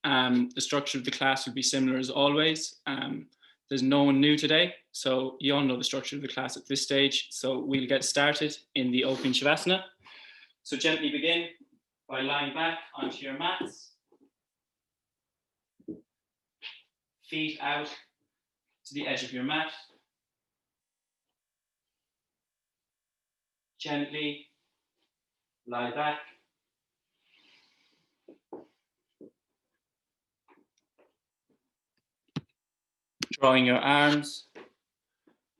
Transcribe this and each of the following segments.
The structure of the class will be similar as always. There's no one new today, so you all know the structure of the class at this stage. So we'll get started in the opening Shavasana. So gently begin by lying back onto your mats, feet out to the edge of your mat. Gently lie back. Drawing your arms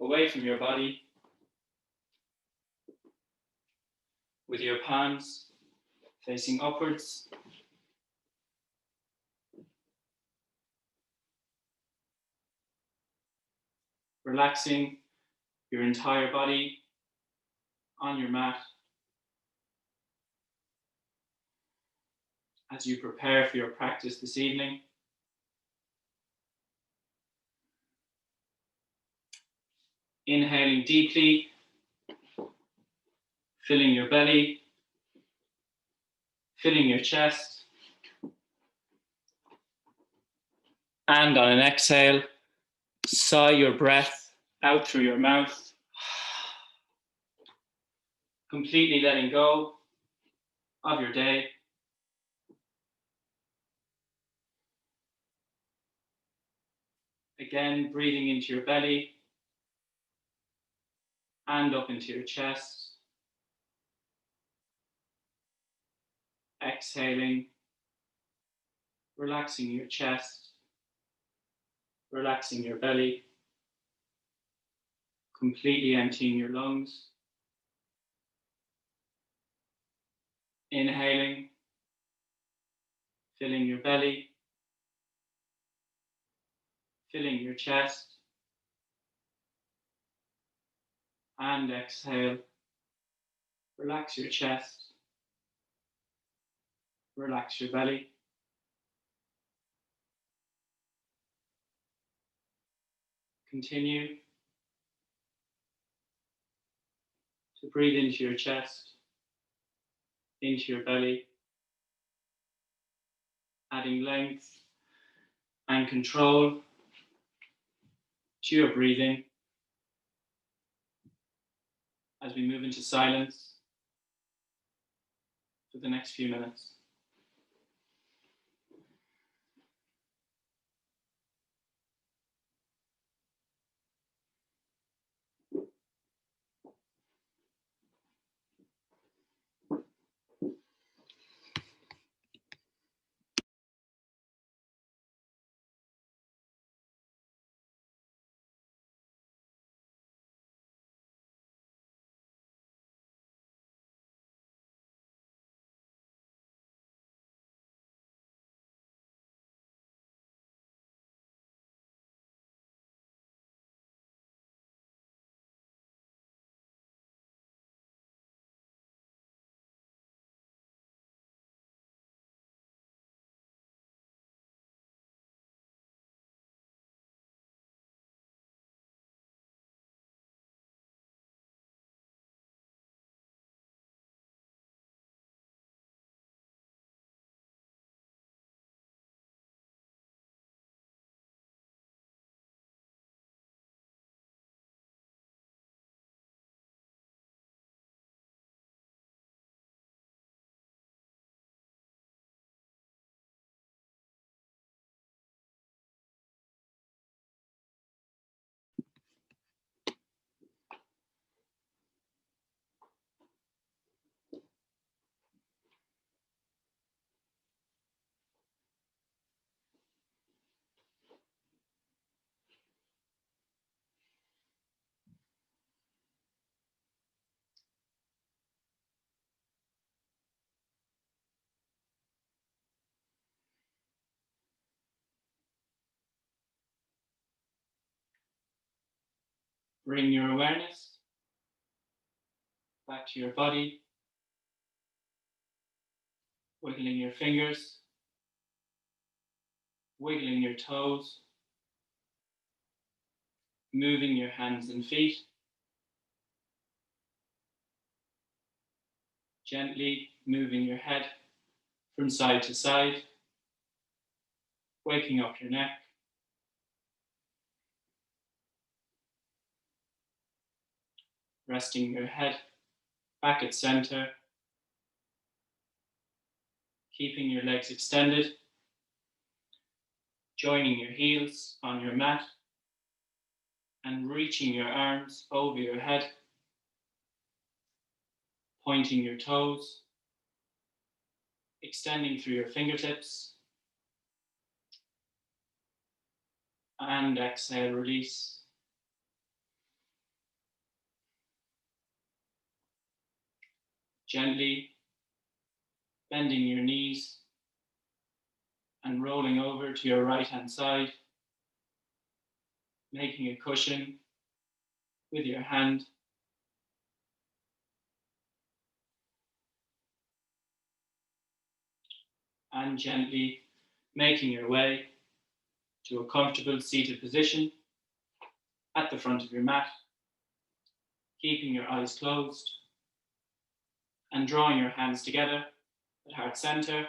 away from your body with your palms facing upwards. Relaxing your entire body on your mat as you prepare for your practice this evening. Inhaling deeply, filling your belly, filling your chest. And on an exhale, sigh your breath out through your mouth, completely letting go of your day. Again, breathing into your belly and up into your chest. Exhaling, relaxing your chest, relaxing your belly, completely emptying your lungs. Inhaling, filling your belly, filling your chest, and exhale, relax your chest, relax your belly. Continue to breathe into your chest, into your belly, adding length and control to your breathing as we move into silence for the next few minutes. Bring your awareness back to your body, wiggling your fingers, wiggling your toes, moving your hands and feet, gently moving your head from side to side, waking up your neck. Resting your head back at center. Keeping your legs extended. Joining your heels on your mat. And reaching your arms over your head. Pointing your toes. Extending through your fingertips. And exhale, release. Gently bending your knees and rolling over to your right hand side, making a cushion with your hand. And gently making your way to a comfortable seated position at the front of your mat, keeping your eyes closed and drawing your hands together at heart center.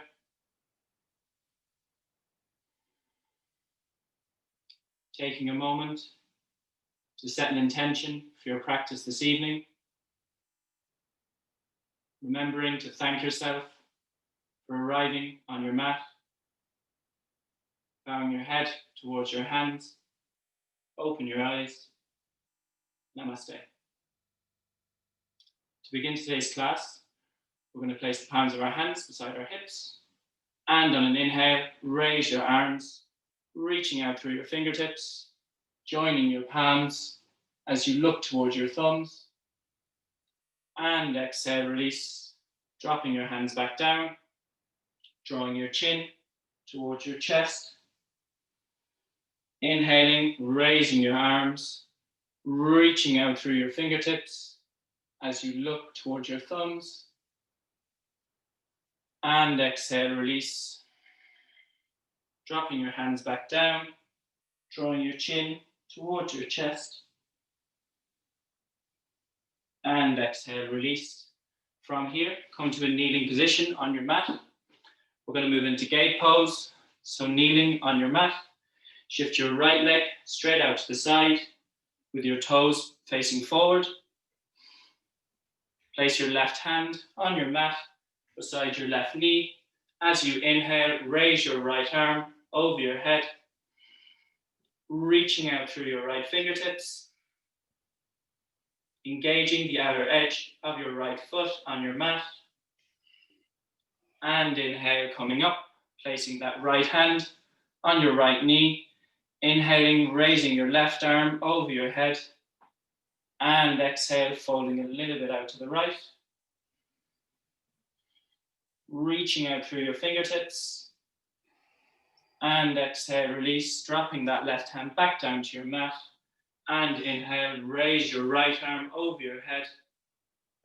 Taking a moment to set an intention for your practice this evening. Remembering to thank yourself for arriving on your mat. Bowing your head towards your hands. Open your eyes. Namaste. To begin today's class, we're going to place the palms of our hands beside our hips. And on an inhale, raise your arms, reaching out through your fingertips, joining your palms as you look towards your thumbs. And exhale, release, dropping your hands back down, drawing your chin towards your chest. Inhaling, raising your arms, reaching out through your fingertips as you look towards your thumbs. And exhale, release, dropping your hands back down, drawing your chin towards your chest. And exhale, release. From here, come to a kneeling position on your mat. We're going to move into gate pose. So kneeling on your mat, shift your right leg straight out to the side with your toes facing forward. Place your left hand on your mat beside your left knee. As you inhale, raise your right arm over your head, reaching out through your right fingertips, engaging the outer edge of your right foot on your mat. And inhale, coming up, placing that right hand on your right knee. Inhaling, raising your left arm over your head. And exhale, folding a little bit out to the right. Reaching out through your fingertips. And exhale, release, dropping that left hand back down to your mat. And inhale, raise your right arm over your head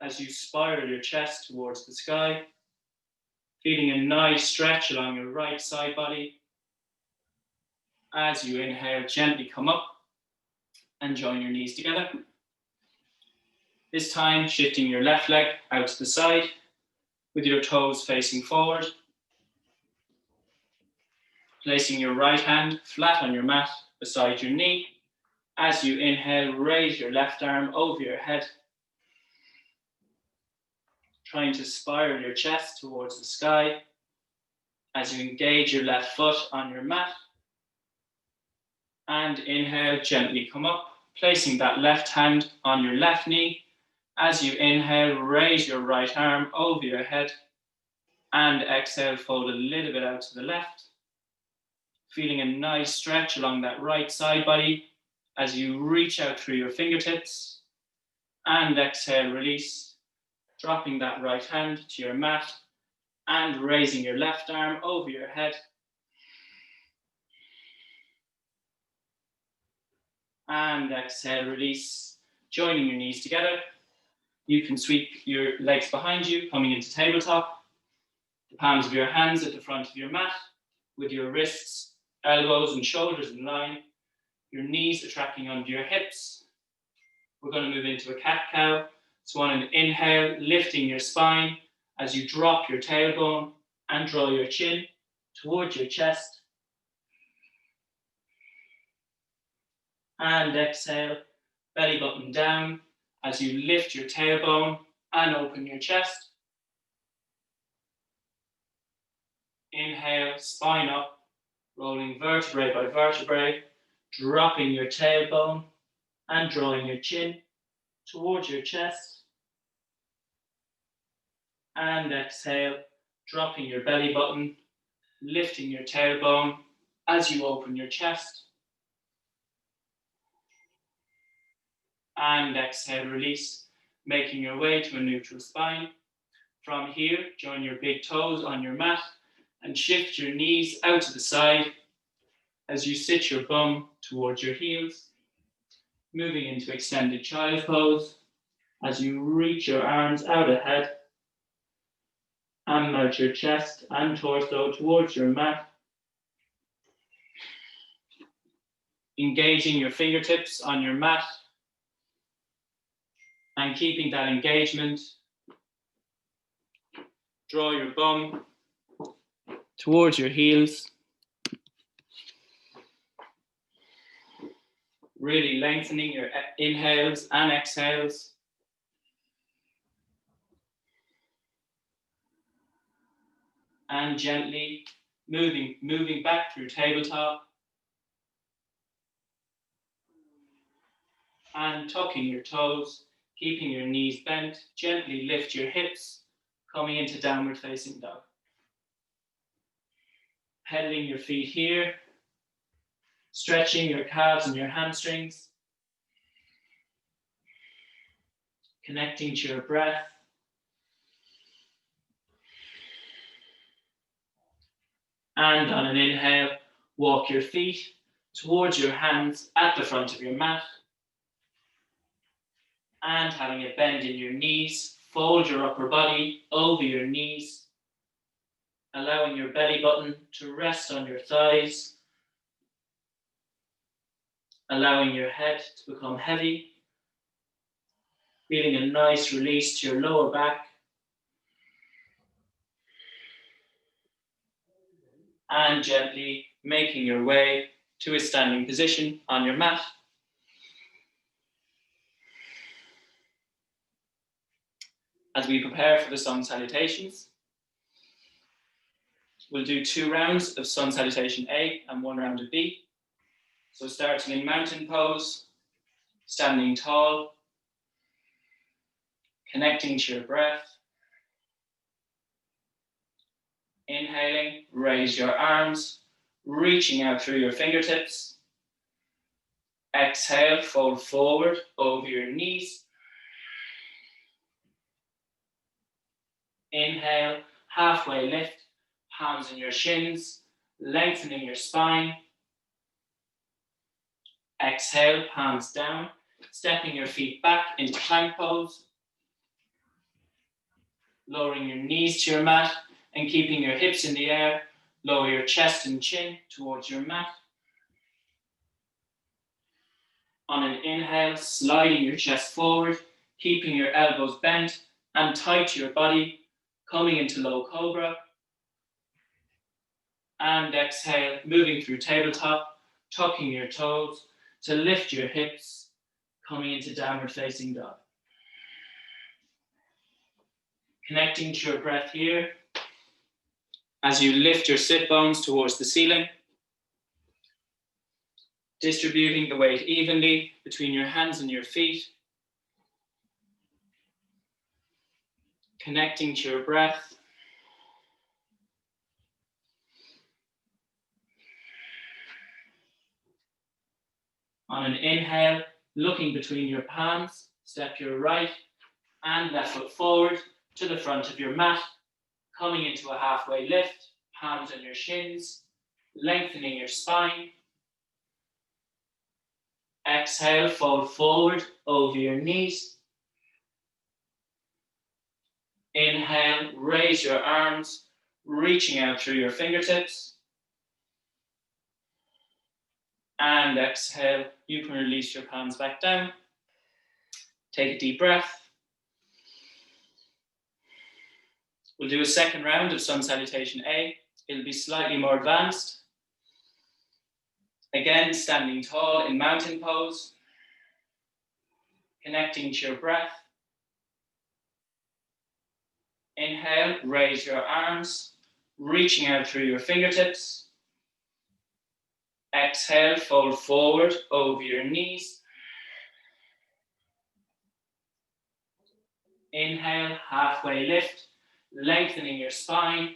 as you spiral your chest towards the sky. Feeling a nice stretch along your right side body. As you inhale, gently come up and join your knees together. This time, shifting your left leg out to the side with your toes facing forward. Placing your right hand flat on your mat beside your knee. As you inhale, raise your left arm over your head. Trying to spiral your chest towards the sky as you engage your left foot on your mat. And inhale, gently come up, placing that left hand on your left knee. As you inhale, raise your right arm over your head. And exhale, fold a little bit out to the left. Feeling a nice stretch along that right side body as you reach out through your fingertips. And exhale, release, dropping that right hand to your mat and raising your left arm over your head. And exhale, release, joining your knees together. You can sweep your legs behind you, coming into tabletop. The palms of your hands at the front of your mat, with your wrists, elbows and shoulders in line. Your knees are tracking under your hips. We're going to move into a cat-cow. So on an inhale, lifting your spine as you drop your tailbone and draw your chin towards your chest. And exhale, belly button down as you lift your tailbone and open your chest. Inhale, spine up, rolling vertebrae by vertebrae, dropping your tailbone and drawing your chin towards your chest. And exhale, dropping your belly button, lifting your tailbone as you open your chest. And exhale, release, making your way to a neutral spine. From here, join your big toes on your mat and shift your knees out to the side as you sit your bum towards your heels, moving into extended child pose as you reach your arms out ahead and melt your chest and torso towards your mat. Engaging your fingertips on your mat and keeping that engagement. Draw your bum towards your heels. Really lengthening your inhales and exhales. And gently moving back through tabletop. And tucking your toes, keeping your knees bent. Gently lift your hips, coming into downward facing dog. Pedaling your feet here. Stretching your calves and your hamstrings. Connecting to your breath. And on an inhale, walk your feet towards your hands at the front of your mat. And having a bend in your knees, fold your upper body over your knees, allowing your belly button to rest on your thighs, allowing your head to become heavy, feeling a nice release to your lower back. And gently making your way to a standing position on your mat. As we prepare for the sun salutations, we'll do 2 rounds of sun salutation A and 1 round of B. So starting in mountain pose, standing tall, connecting to your breath. Inhaling, raise your arms, reaching out through your fingertips. Exhale, fold forward over your knees. Inhale, halfway lift, palms in your shins, lengthening your spine. Exhale, palms down, stepping your feet back into plank pose. Lowering your knees to your mat and keeping your hips in the air. Lower your chest and chin towards your mat. On an inhale, sliding your chest forward, keeping your elbows bent and tight to your body, coming into low cobra. And exhale, moving through tabletop, tucking your toes to lift your hips, coming into downward facing dog. Connecting to your breath here as you lift your sit bones towards the ceiling. Distributing the weight evenly between your hands and your feet. Connecting to your breath. On an inhale, looking between your palms, step your right and left foot forward to the front of your mat, coming into a halfway lift, palms on your shins, lengthening your spine. Exhale, fold forward over your knees. Inhale, raise your arms, reaching out through your fingertips. And exhale, you can release your palms back down. Take a deep breath. We'll do a second round of sun salutation A. It'll be slightly more advanced. Again, standing tall in mountain pose, connecting to your breath. Inhale, raise your arms, reaching out through your fingertips. Exhale, fold forward over your knees. Inhale, halfway lift, lengthening your spine,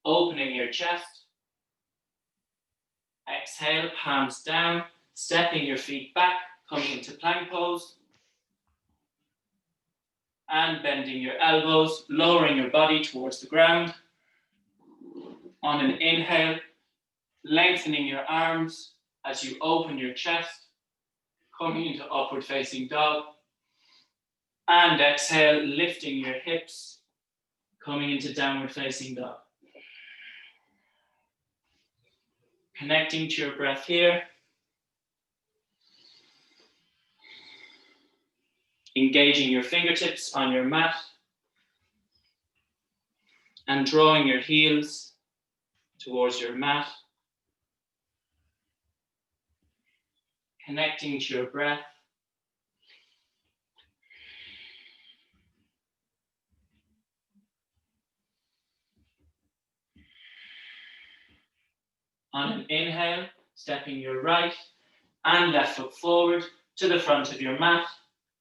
opening your chest. Exhale, palms down, stepping your feet back, coming into plank pose. And bending your elbows, lowering your body towards the ground. On an inhale, lengthening your arms as you open your chest, coming into upward facing dog. And exhale, lifting your hips, coming into downward facing dog. Connecting to your breath here. Engaging your fingertips on your mat. And drawing your heels towards your mat. Connecting to your breath. On an inhale, stepping your right and left foot forward to the front of your mat,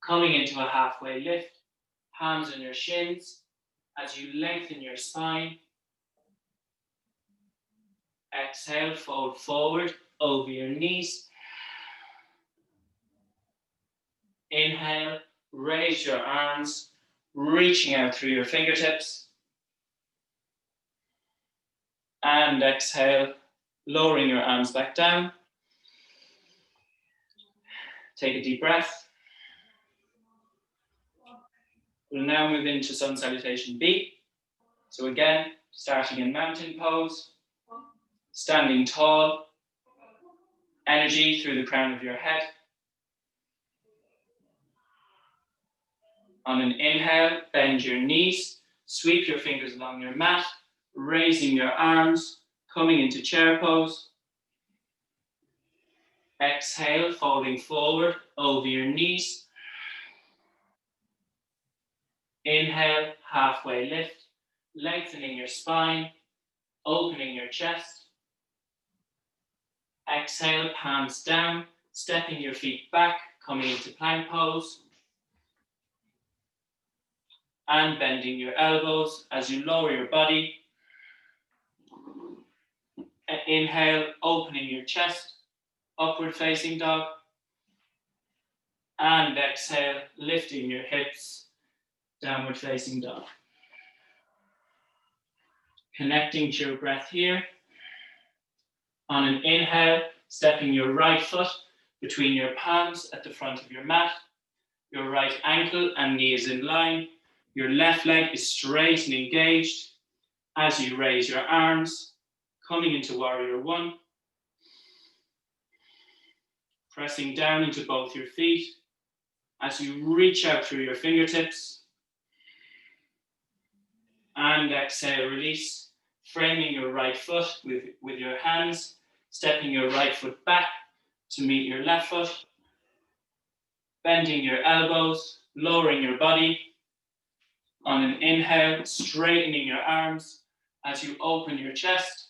coming into a halfway lift, hands on your shins as you lengthen your spine. Exhale, fold forward over your knees. Inhale, raise your arms, reaching out through your fingertips. And exhale, lowering your arms back down. Take a deep breath. We'll now move into Sun Salutation B. So again, starting in mountain pose, standing tall, energy through the crown of your head. On an inhale, bend your knees, sweep your fingers along your mat, raising your arms, coming into chair pose. Exhale, folding forward over your knees. Inhale, halfway lift, lengthening your spine, opening your chest. Exhale, palms down, stepping your feet back, coming into plank pose. And bending your elbows as you lower your body. Inhale, opening your chest, upward facing dog. And exhale, lifting your hips, downward facing dog. Connecting to your breath here. On an inhale, stepping your right foot between your palms at the front of your mat. Your right ankle and knee is in line. Your left leg is straight and engaged as you raise your arms, coming into Warrior One. Pressing down into both your feet as you reach out through your fingertips. And exhale, release, framing your right foot with your hands, stepping your right foot back to meet your left foot, bending your elbows, lowering your body. On an inhale, straightening your arms as you open your chest,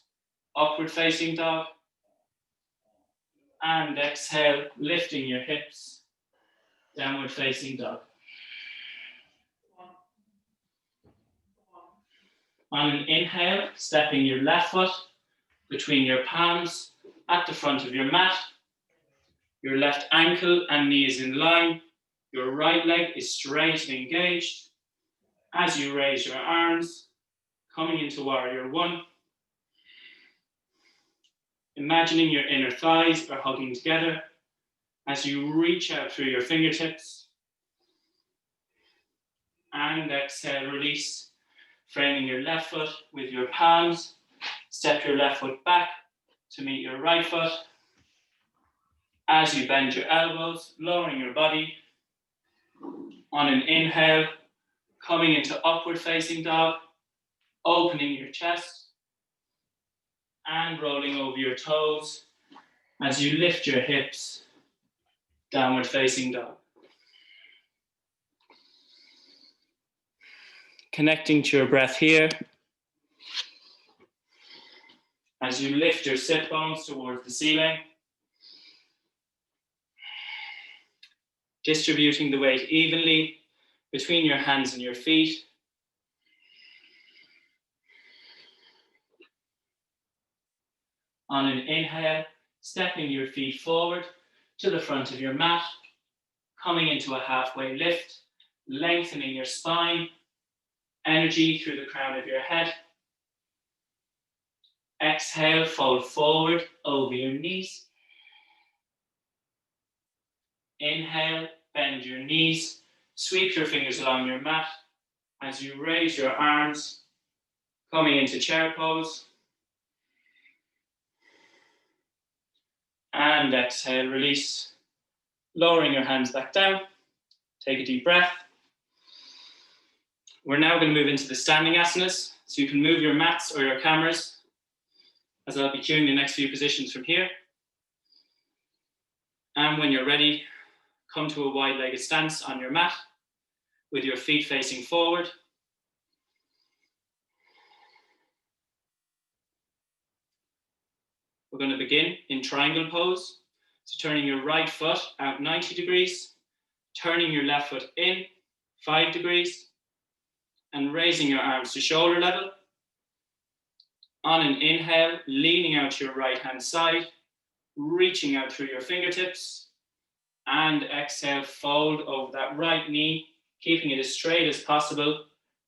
upward facing dog. And exhale, lifting your hips, downward facing dog. On an inhale, stepping your left foot between your palms at the front of your mat. Your left ankle and knee is in line. Your right leg is straight and engaged. As you raise your arms, coming into Warrior One. Imagining your inner thighs are hugging together as you reach out through your fingertips. And exhale, release, framing your left foot with your palms. Step your left foot back to meet your right foot. As you bend your elbows, lowering your body. On an inhale, coming into upward facing dog, opening your chest and rolling over your toes, As you lift your hips, downward facing dog. Connecting to your breath here. As you lift your sit bones towards the ceiling. Distributing the weight evenly between your hands and your feet. On an inhale, stepping your feet forward to the front of your mat, coming into a halfway lift, lengthening your spine, energy through the crown of your head. Exhale, fold forward over your knees. Inhale, bend your knees, sweep your fingers along your mat as you raise your arms, coming into chair pose. And exhale, release, lowering your hands back down. Take a deep breath. We're now going to move into the standing asanas. So you can move your mats or your cameras as I'll be cueing the next few positions from here. And when you're ready, come to a wide-legged stance on your mat with your feet facing forward. We're going to begin in triangle pose. So turning your right foot out 90 degrees, turning your left foot in 5 degrees, and raising your arms to shoulder level. On an inhale, leaning out to your right hand side, reaching out through your fingertips. And exhale, fold over that right knee, keeping it as straight as possible,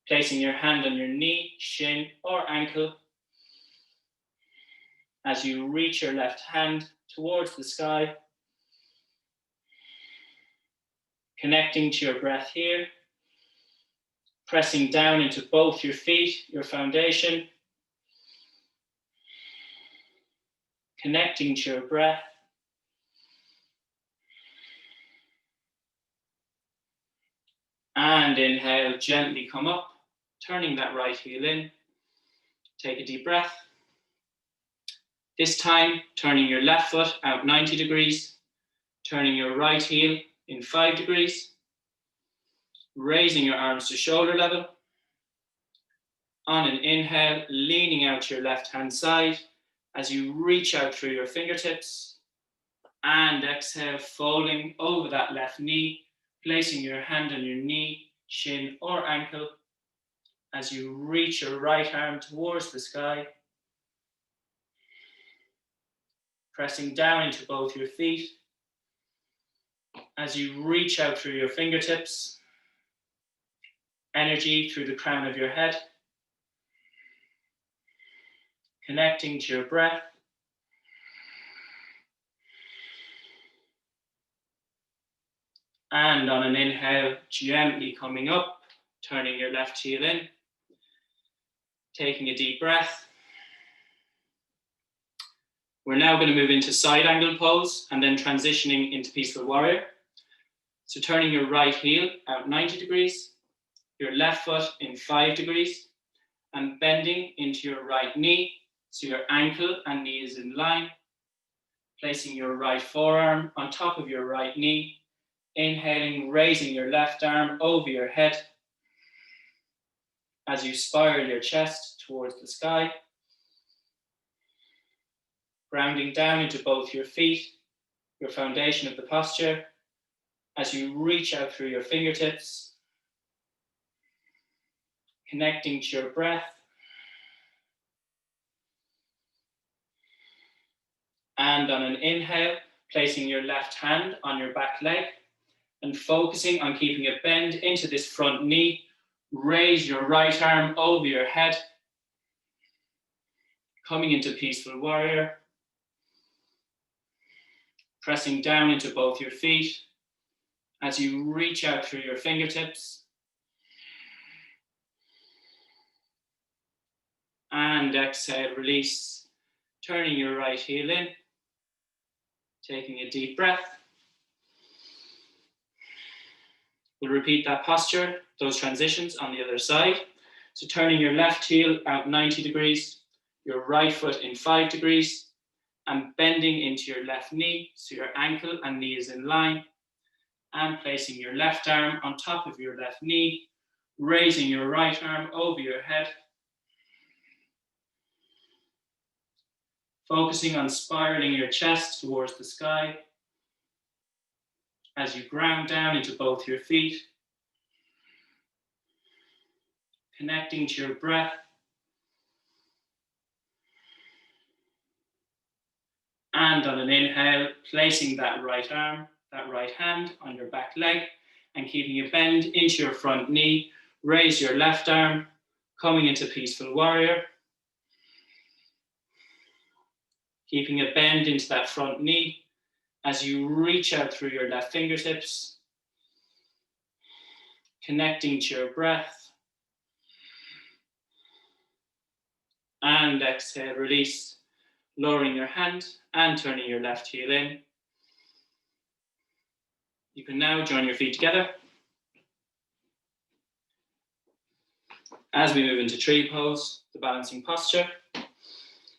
placing your hand on your knee, shin, or ankle. As you reach your left hand towards the sky, connecting to your breath here, pressing down into both your feet, your foundation, connecting to your breath. And inhale, gently come up, turning that right heel in. Take a deep breath. This time, turning your left foot out 90 degrees, turning your right heel in 5 degrees, raising your arms to shoulder level. On an inhale, leaning out to your left hand side as you reach out through your fingertips. And exhale, folding over that left knee, placing your hand on your knee, shin, or ankle as you reach your right arm towards the sky. Pressing down into both your feet as you reach out through your fingertips. Energy through the crown of your head. Connecting to your breath. And on an inhale, gently coming up, turning your left heel in. Taking a deep breath. We're now going to move into side angle pose and then transitioning into peaceful warrior. So turning your right heel out 90 degrees, your left foot in 5 degrees, and bending into your right knee so your ankle and knee is in line. Placing your right forearm on top of your right knee. Inhaling, raising your left arm over your head as you spiral your chest towards the sky. Grounding down into both your feet, your foundation of the posture, as you reach out through your fingertips. Connecting to your breath. And on an inhale, placing your left hand on your back leg and focusing on keeping a bend into this front knee. Raise your right arm over your head. Coming into peaceful warrior. Pressing down into both your feet as you reach out through your fingertips. And exhale, release. Turning your right heel in. Taking a deep breath. We'll repeat that posture, those transitions on the other side. So turning your left heel out 90 degrees, your right foot in 5 degrees, and bending into your left knee, so your ankle and knee is in line, and placing your left arm on top of your left knee, raising your right arm over your head, focusing on spiraling your chest towards the sky as you ground down into both your feet, connecting to your breath, and on an inhale, placing that right arm, that right hand on your back leg, and keeping a bend into your front knee. Raise your left arm, coming into peaceful warrior. Keeping a bend into that front knee as you reach out through your left fingertips, connecting to your breath. And exhale, release, lowering your hand and turning your left heel in. You can now join your feet together as we move into tree pose, the balancing posture.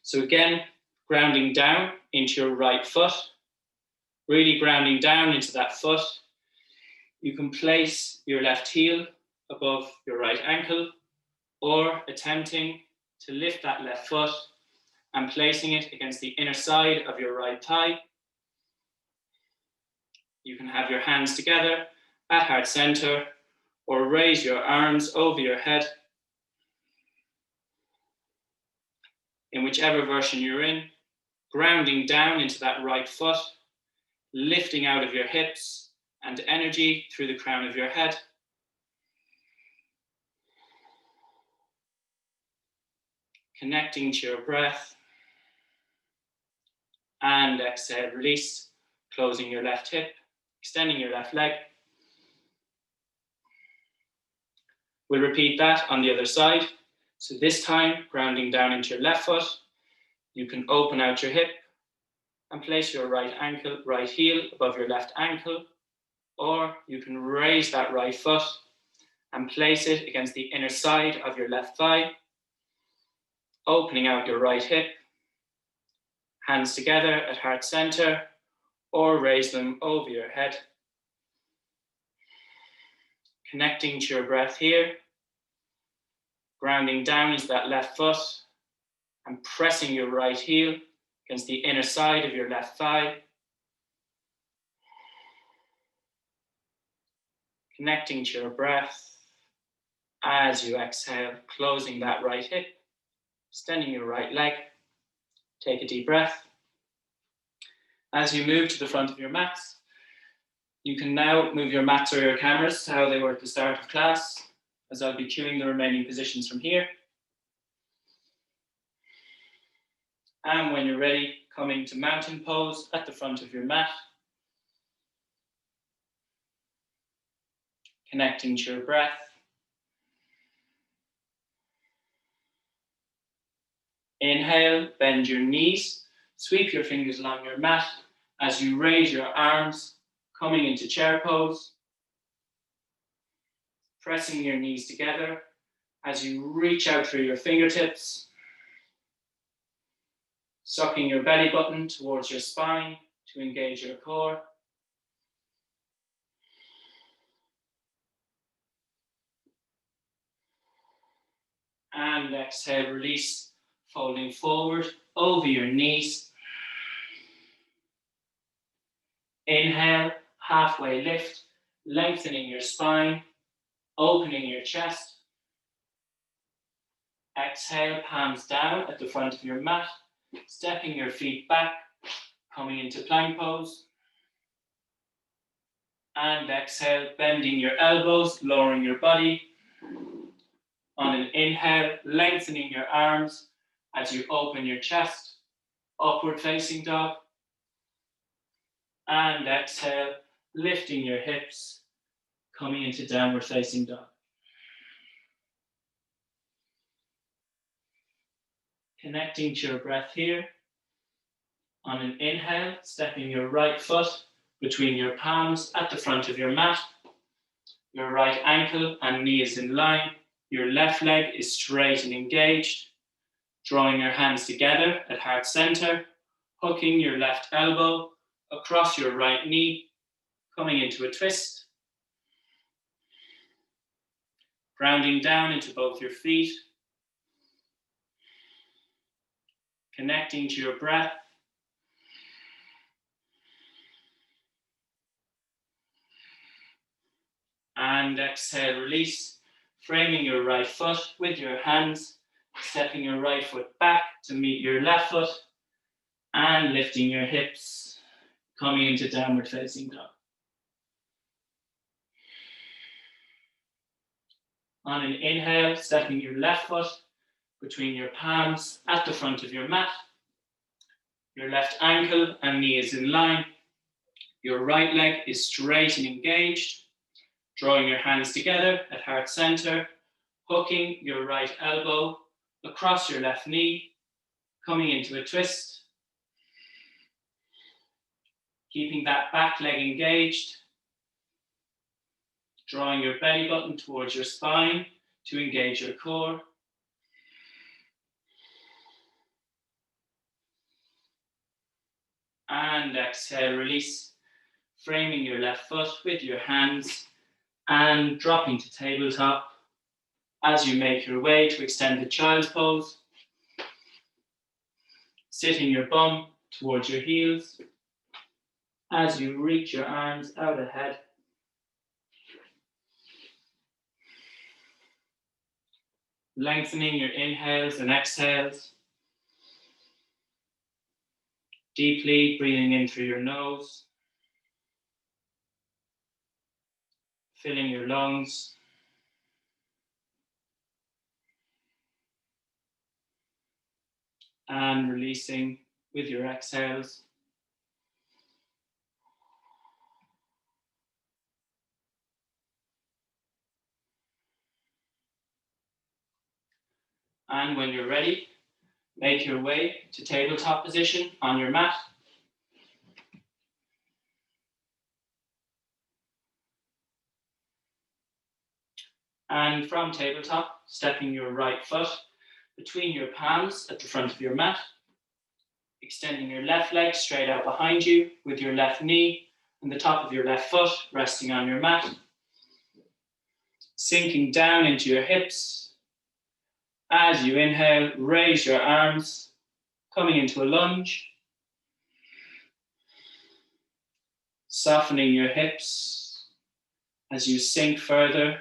So again, grounding down into your right foot, really grounding down into that foot. You can place your left heel above your right ankle, or attempting to lift that left foot and placing it against the inner side of your right thigh. You can have your hands together at heart center, or raise your arms over your head. In whichever version you're in, grounding down into that right foot, lifting out of your hips and energy through the crown of your head. Connecting to your breath. And exhale, release, closing your left hip, extending your left leg. We'll repeat that on the other side. So this time, grounding down into your left foot, you can open out your hip and place your right heel above your left ankle, or you can raise that right foot and place it against the inner side of your left thigh, opening out your right hip, hands together at heart center, or raise them over your head. Connecting to your breath here, grounding down into that left foot and pressing your right heel against the inner side of your left thigh. Connecting to your breath as you exhale, closing that right hip, extending your right leg. Take a deep breath. As you move to the front of your mats, you can now move your mats or your cameras to how they were at the start of class, as I'll be cueing the remaining positions from here. And when you're ready, coming to mountain pose at the front of your mat. Connecting to your breath. Inhale, bend your knees, sweep your fingers along your mat as you raise your arms, coming into chair pose. Pressing your knees together as you reach out through your fingertips. Sucking your belly button towards your spine to engage your core. And exhale, release, folding forward over your knees. Inhale, halfway lift, lengthening your spine, opening your chest. Exhale, palms down at the front of your mat, stepping your feet back, coming into plank pose. And exhale, bending your elbows, lowering your body. On an inhale, lengthening your arms as you open your chest, upward facing dog. And exhale, lifting your hips, coming into downward facing dog. Connecting to your breath here. On an inhale, stepping your right foot between your palms at the front of your mat. Your right ankle and knee is in line. Your left leg is straight and engaged. Drawing your hands together at heart center, hooking your left elbow across your right knee, coming into a twist. Grounding down into both your feet. Connecting to your breath. And exhale, release. Framing your right foot with your hands. Stepping your right foot back to meet your left foot. And lifting your hips. Coming into downward facing dog. On an inhale, stepping your left foot between your palms at the front of your mat. Your left ankle and knee is in line. Your right leg is straight and engaged. Drawing your hands together at heart center, hooking your right elbow across your left knee, coming into a twist. Keeping that back leg engaged. Drawing your belly button towards your spine to engage your core. And exhale, release. Framing your left foot with your hands and dropping to tabletop as you make your way to extended child's pose. Sitting your bum towards your heels as you reach your arms out ahead. Lengthening your inhales and exhales. Deeply breathing in through your nose. Filling your lungs. And releasing with your exhales. And when you're ready, make your way to tabletop position on your mat. And from tabletop, stepping your right foot between your palms at the front of your mat. Extending your left leg straight out behind you with your left knee and the top of your left foot resting on your mat. Sinking down into your hips. As you inhale, raise your arms, coming into a lunge. Softening your hips as you sink further.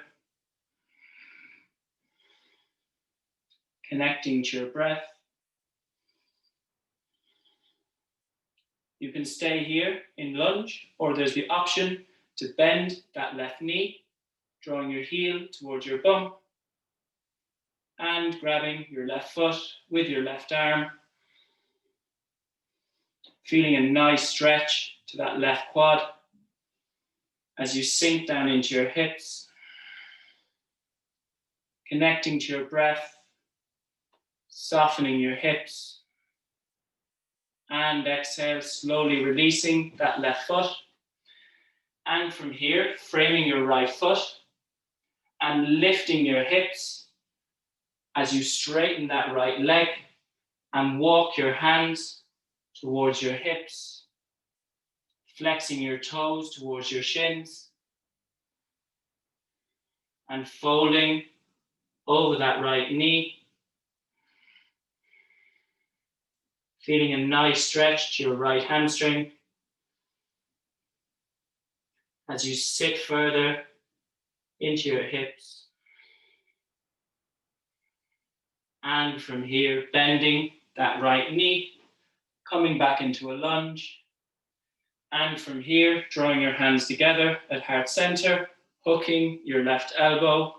Connecting to your breath. You can stay here in lunge, or there's the option to bend that left knee, drawing your heel towards your bum, and grabbing your left foot with your left arm. Feeling a nice stretch to that left quad as you sink down into your hips, connecting to your breath, softening your hips, and exhale, slowly releasing that left foot. And from here, framing your right foot and lifting your hips as you straighten that right leg and walk your hands towards your hips, flexing your toes towards your shins, and folding over that right knee. Feeling a nice stretch to your right hamstring as you sit further into your hips. And from here, bending that right knee, coming back into a lunge. And from here, drawing your hands together at heart center, hooking your left elbow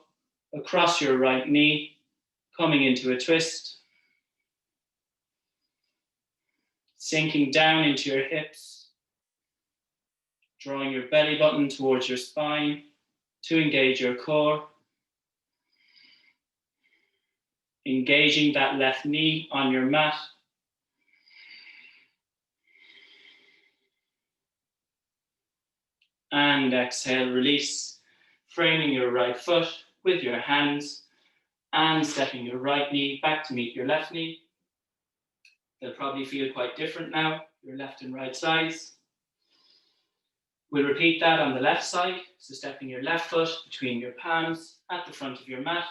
across your right knee, coming into a twist. Sinking down into your hips, drawing your belly button towards your spine to engage your core. Engaging that left knee on your mat. And exhale, release, framing your right foot with your hands and stepping your right knee back to meet your left knee. They'll probably feel quite different now. your left and right sides. We'll repeat that on the left side. So stepping your left foot between your palms at the front of your mat.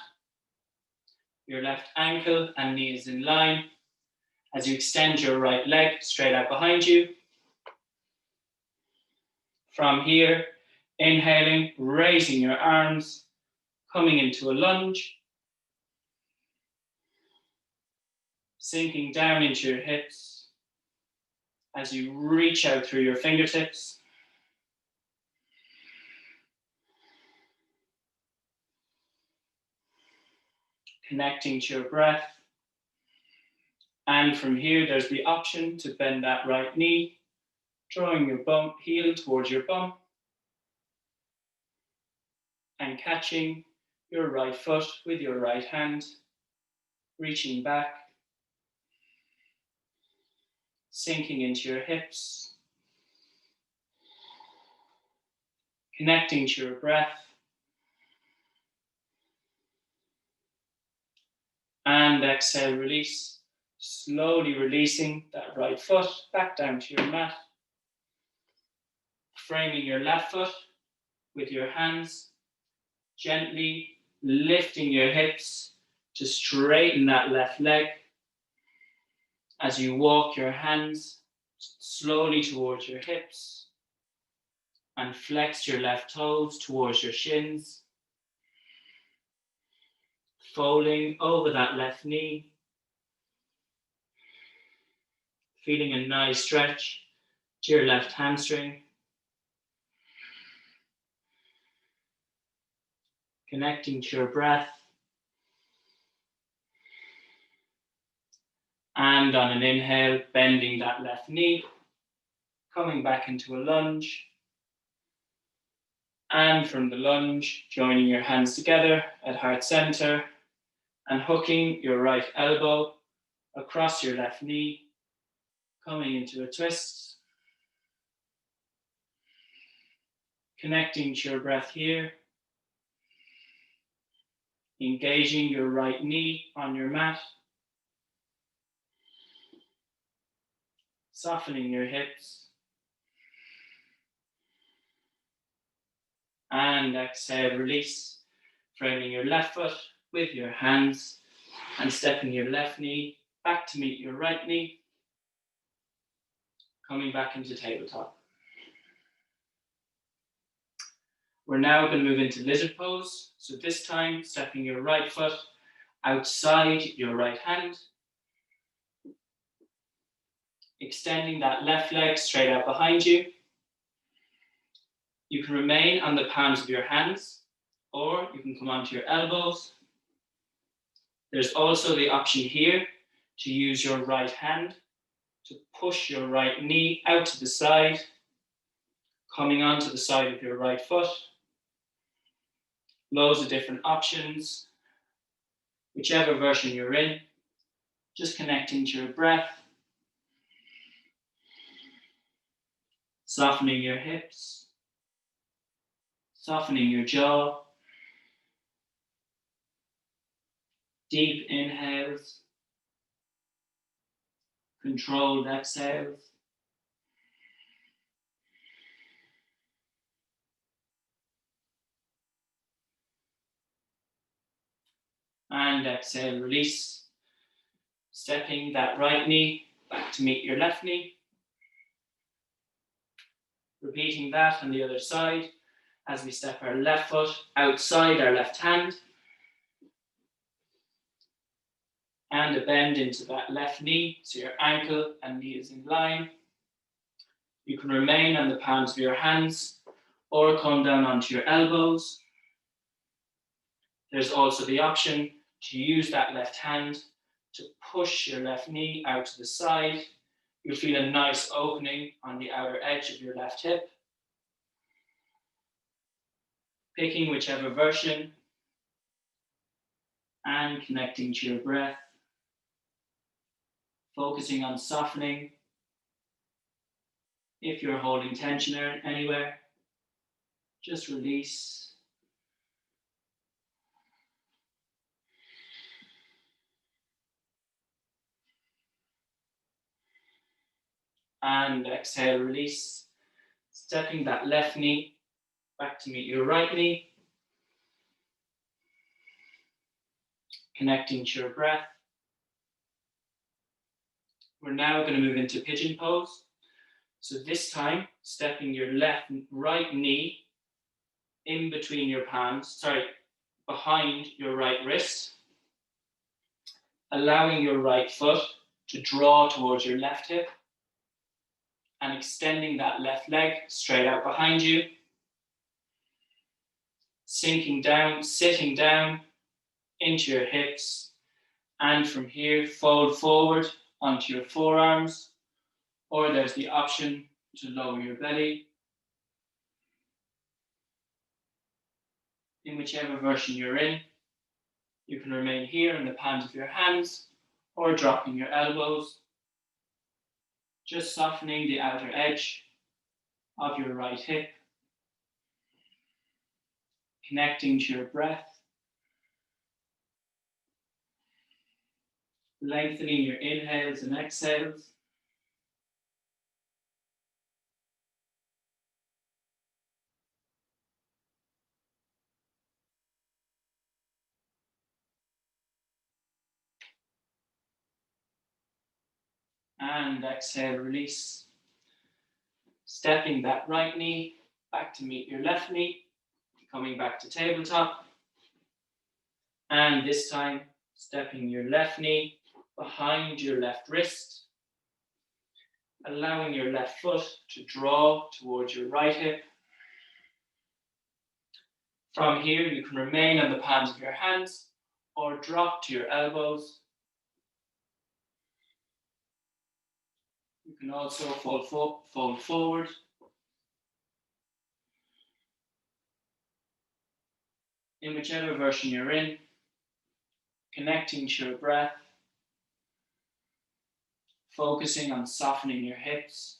Your left ankle and knee is in line as you extend your right leg straight out behind you. From here, inhaling, raising your arms, coming into a lunge, sinking down into your hips as you reach out through your fingertips. Connecting to your breath. And from here, there's the option to bend that right knee, drawing your bum heel towards your bum, and catching your right foot with your right hand, reaching back, sinking into your hips, connecting to your breath, and exhale, release, slowly releasing that right foot back down to your mat, framing your left foot with your hands, gently lifting your hips to straighten that left leg as you walk your hands slowly towards your hips and flex your left toes towards your shins, folding over that left knee, feeling a nice stretch to your left hamstring, connecting to your breath, and on an inhale, bending that left knee, coming back into a lunge, and from the lunge, joining your hands together at heart center and hooking your right elbow across your left knee, coming into a twist, connecting to your breath here, engaging your right knee on your mat, softening your hips, and exhale, release, framing your left foot with your hands and stepping your left knee back to meet your right knee, coming back into tabletop. We're now going to move into lizard pose. So this time, stepping your right foot outside your right hand, extending that left leg straight out behind you. You can remain on the palms of your hands, or you can come onto your elbows. There's also the option here to use your right hand to push your right knee out to the side, coming onto the side of your right foot. Loads of different options, whichever version you're in, just connecting to your breath, softening your hips, softening your jaw, deep inhales, controlled exhales. And exhale, release, stepping that right knee back to meet your left knee. Repeating that on the other side as we step our left foot outside our left hand. And a bend into that left knee, so your ankle and knee is in line. You can remain on the palms of your hands or come down onto your elbows. There's also the option to use that left hand to push your left knee out to the side. You'll feel a nice opening on the outer edge of your left hip. Picking whichever version and connecting to your breath. Focusing on softening. If you're holding tension anywhere, just release. And exhale, release. Stepping that left knee back to meet your right knee. Connecting to your breath. We're now going to move into pigeon pose. So this time, stepping your right knee in between your palms, behind your right wrist, allowing your right foot to draw towards your left hip, and extending that left leg straight out behind you, sinking down, sitting down into your hips, and from here, fold forward onto your forearms, or there's the option to lower your belly. In whichever version you're in, you can remain here in the palms of your hands or dropping your elbows, just softening the outer edge of your right hip, connecting to your breath, lengthening your inhales and exhales. And exhale, release. Stepping that right knee back to meet your left knee, coming back to tabletop. And this time, stepping your left knee behind your left wrist, allowing your left foot to draw towards your right hip. From here, you can remain on the palms of your hands or drop to your elbows. You can also fold forward. In whichever version you're in, connecting to your breath, focusing on softening your hips.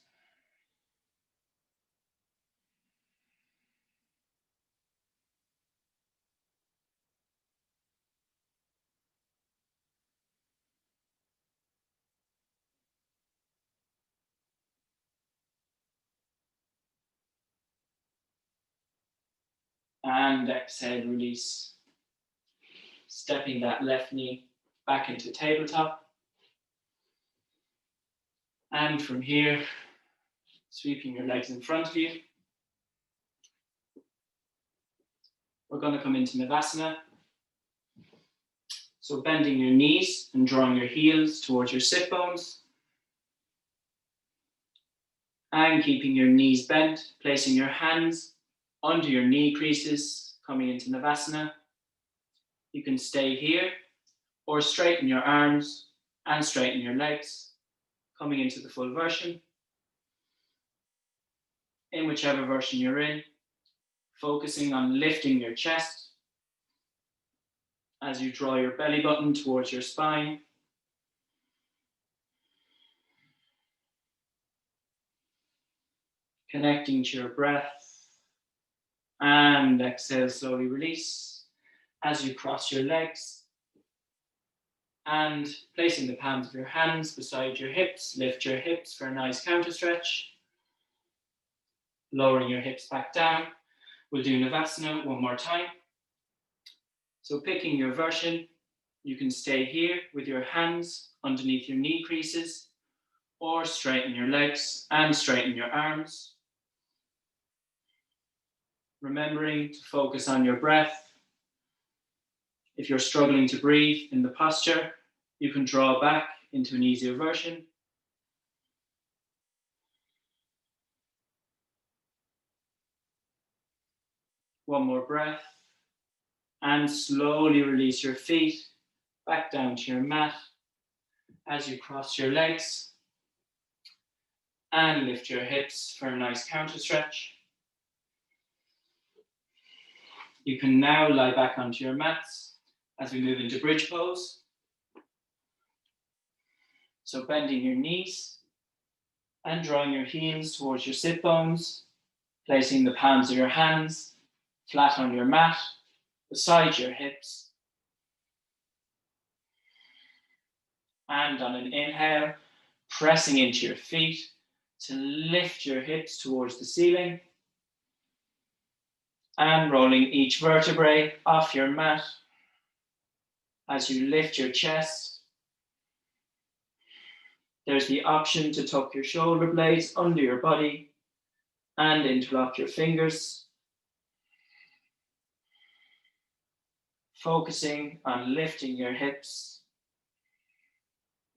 And exhale, release. Stepping that left knee back into tabletop. And from here, sweeping your legs in front of you. We're going to come into Navasana. So bending your knees and drawing your heels towards your sit bones. And keeping your knees bent, placing your hands under your knee creases, coming into Navasana. You can stay here or straighten your arms and straighten your legs, coming into the full version. In whichever version you're in, focusing on lifting your chest as you draw your belly button towards your spine. Connecting to your breath. And exhale, slowly release as you cross your legs. And placing the palms of your hands beside your hips, lift your hips for a nice counter stretch. Lowering your hips back down. We'll do Navasana one more time. So picking your version, you can stay here with your hands underneath your knee creases, or straighten your legs and straighten your arms. Remembering to focus on your breath. If you're struggling to breathe in the posture, you can draw back into an easier version. One more breath. And slowly release your feet back down to your mat as you cross your legs. And lift your hips for a nice counter stretch. You can now lie back onto your mats as we move into bridge pose. So bending your knees and drawing your heels towards your sit bones, placing the palms of your hands flat on your mat beside your hips. And on an inhale, pressing into your feet, to lift your hips towards the ceiling and rolling each vertebrae off your mat as you lift your chest. There's the option to tuck your shoulder blades under your body and interlock your fingers, focusing on lifting your hips,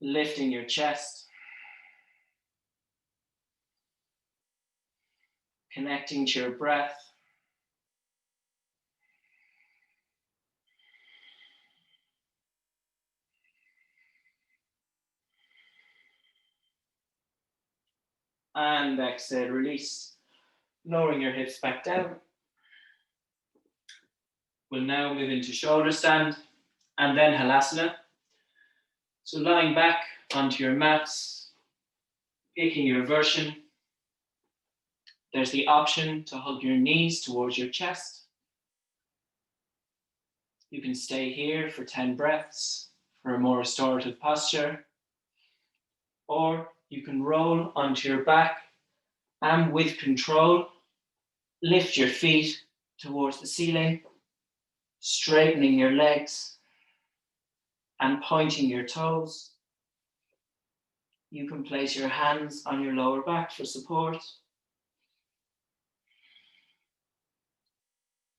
lifting your chest, connecting to your breath. And exhale, release, lowering your hips back down. We'll now move into shoulder stand and then Halasana. So lying back onto your mats, picking your version. There's the option to hug your knees towards your chest. You can stay here for 10 breaths for a more restorative posture. Or you can roll onto your back and with control, lift your feet towards the ceiling, straightening your legs and pointing your toes. You can place your hands on your lower back for support.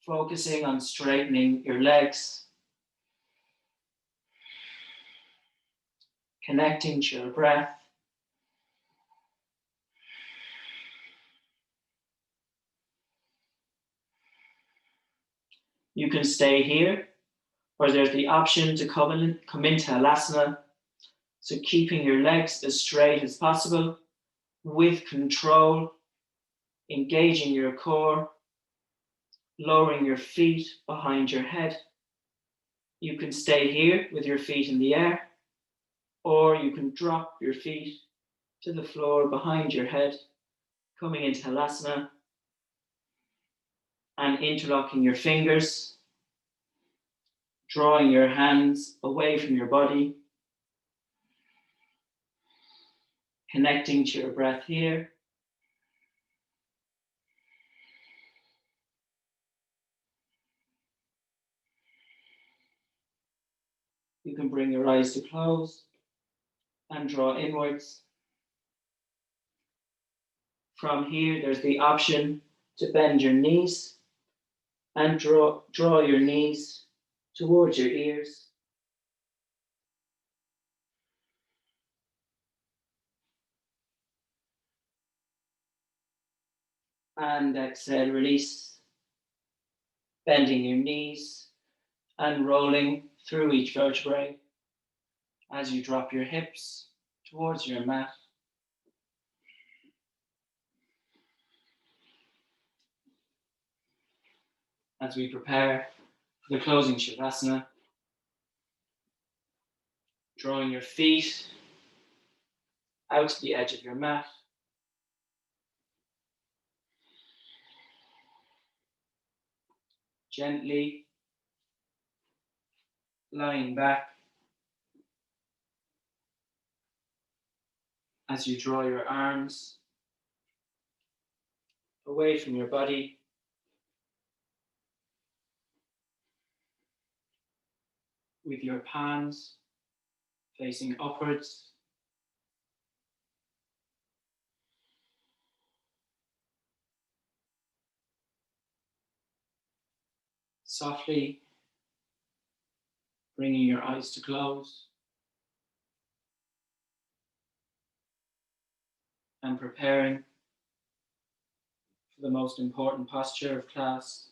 Focusing on straightening your legs, connecting to your breath. You can stay here, or there's the option to come into Halasana. So keeping your legs as straight as possible, with control, engaging your core, lowering your feet behind your head. You can stay here with your feet in the air, or you can drop your feet to the floor behind your head, coming into Halasana and interlocking your fingers, drawing your hands away from your body, connecting to your breath here. You can bring your eyes to close and draw inwards. From here, there's the option to bend your knees and draw your knees towards your ears. And exhale, release, bending your knees and rolling through each vertebrae as you drop your hips towards your mat. As we prepare for the closing Shavasana, drawing your feet out to the edge of your mat. Gently lying back as you draw your arms away from your body. With your palms facing upwards. Softly bringing your eyes to close and preparing for the most important posture of class.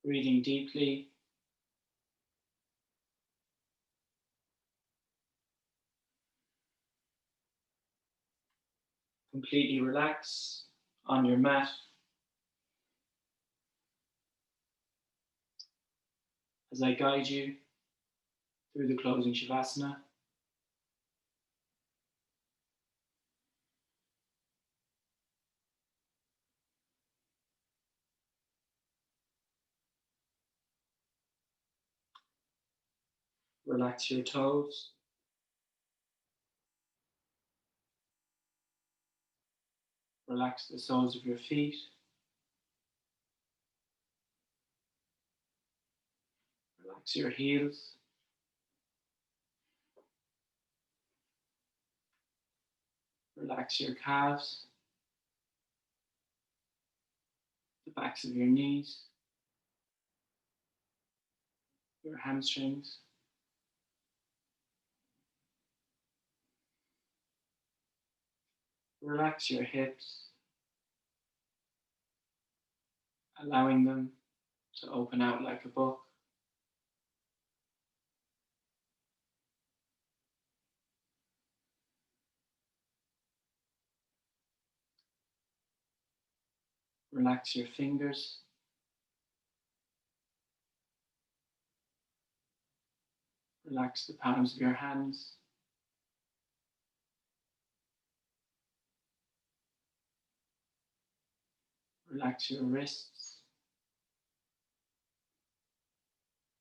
Breathing deeply. Completely relax on your mat. As I guide you through the closing Shavasana. Relax your toes. Relax the soles of your feet. Relax your heels. Relax your calves, the backs of your knees, your hamstrings. Relax your hips, allowing them to open out like a book. Relax your fingers. Relax the palms of your hands. Relax your wrists,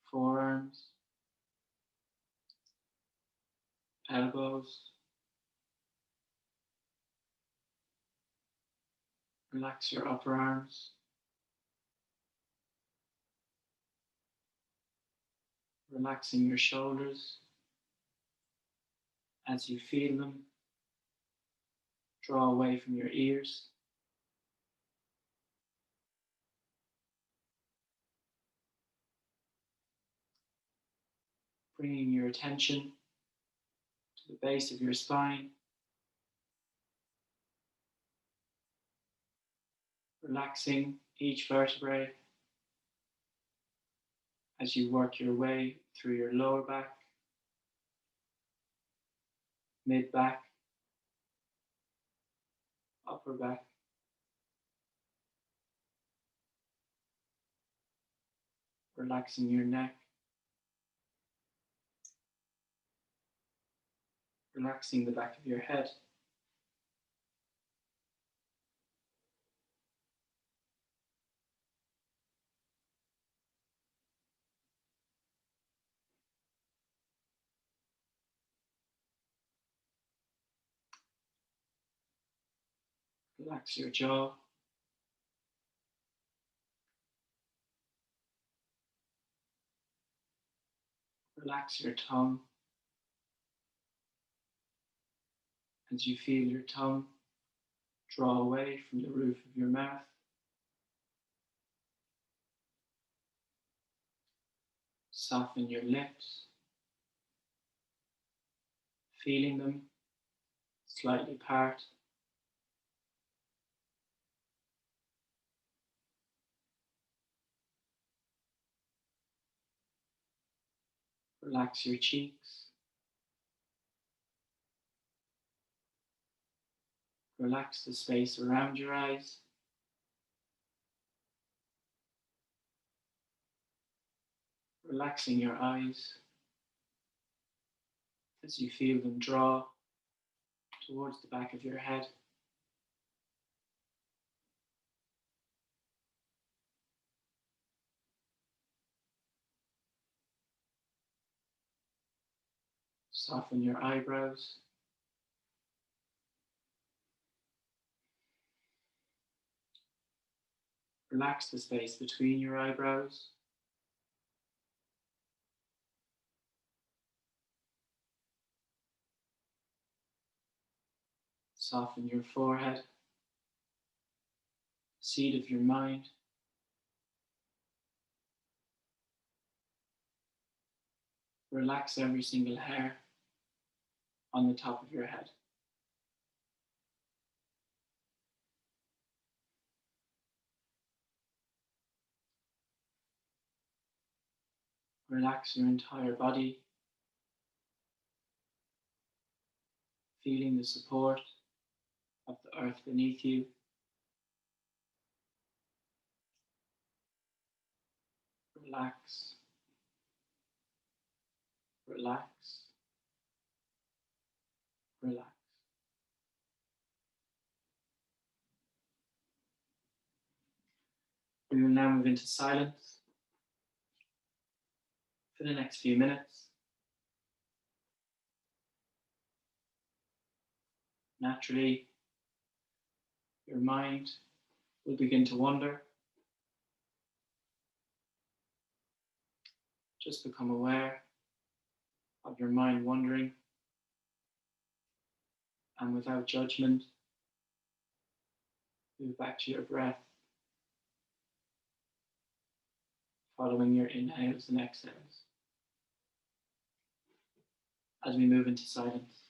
forearms, elbows. Relax your upper arms. Relaxing your shoulders as you feel them. Draw away from your ears. Bringing your attention to the base of your spine. Relaxing each vertebrae as you work your way through your lower back, mid back, upper back, relaxing your neck, relaxing the back of your head. Relax your jaw. Relax your tongue as you feel your tongue draw away from the roof of your mouth. Soften your lips, feeling them slightly apart. Relax your cheeks. Relax the space around your eyes. Relaxing your eyes as you feel them draw towards the back of your head. Soften your eyebrows. Relax the space between your eyebrows. Soften your forehead, seat of your mind. Relax every single hair on the top of your head. Relax your entire body, feeling the support of the earth beneath you. Relax, relax, relax. We will now move into silence for the next few minutes. Naturally, your mind will begin to wander. Just become aware of your mind wandering, and without judgment, move back to your breath, following your inhales and exhales as we move into silence.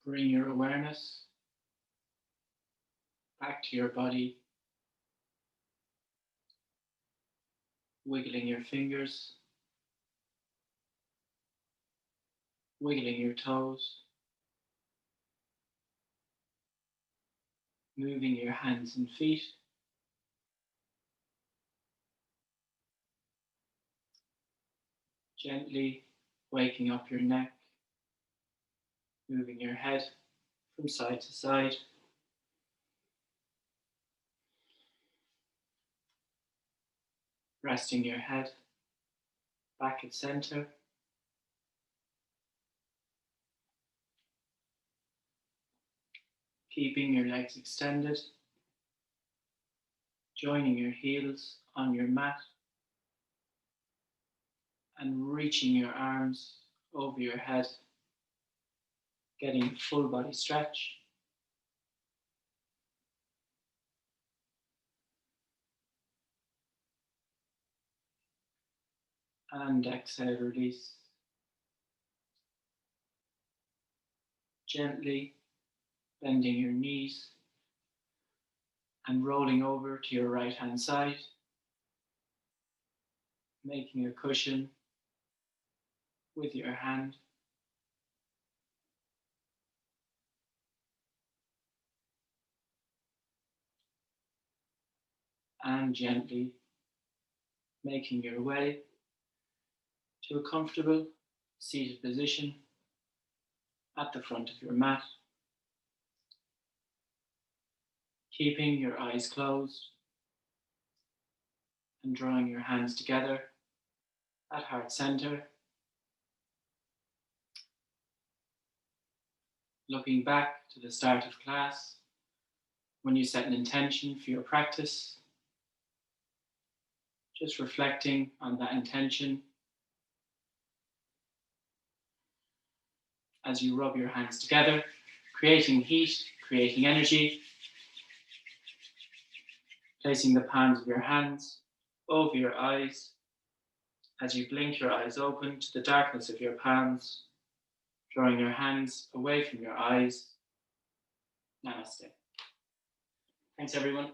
Bring your awareness back to your body, wiggling your fingers, wiggling your toes, moving your hands and feet, gently waking up your neck, moving your head from side to side, resting your head back at center, keeping your legs extended, joining your heels on your mat, and reaching your arms over your head, getting full body stretch. And exhale, release. Gently bending your knees and rolling over to your right hand side. making a cushion with your hand. And gently making your way to a comfortable seated position at the front of your mat. Keeping your eyes closed and drawing your hands together at heart center. Looking back to the start of class, when you set an intention for your practice, just reflecting on that intention as you rub your hands together, creating heat, creating energy, placing the palms of your hands over your eyes as you blink your eyes open to the darkness of your palms, drawing your hands away from your eyes. Namaste. Thanks, everyone.